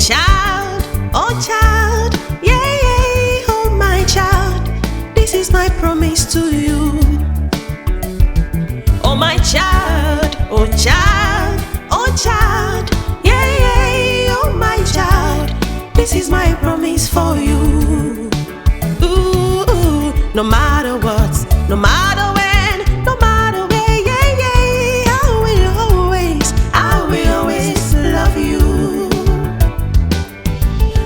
child, yeah, yeah, oh my child, this is my promise to you. Oh my child, yeah, yeah, oh my child, this is my promise for you. Ooh, no matter what, no matter when, no matter where, yeah, yeah, I will always love you.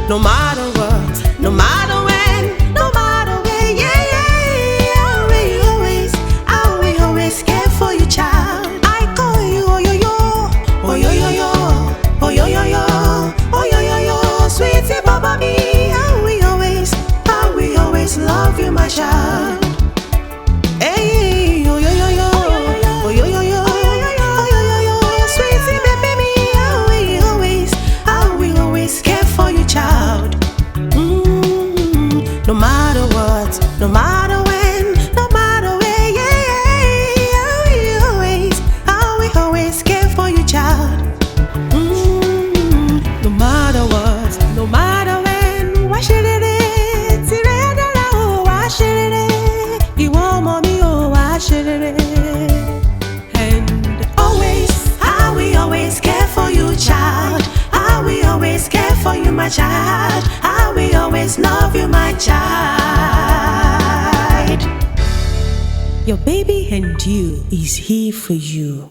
No matter what, no matter when, no matter where, yeah, yeah, I will always care for you, child. I call you oh yo yo, oh yo yo yo, oh yo yo yo, oh yo yo yo, sweetie baba me. I will always love you, my child. Hey, oh yo yo yo, oh yo yo yo, oh yo yo yo, sweetie baby me. I will always care for you, child. No matter what, no matter when, no matter where, yeah, yeah, I will always care for you, child. No matter what, no matter when, why should it? And always, I will always care for you, child. I will always care for you, my child. I will always love you, my child. Your baby and you is here for you.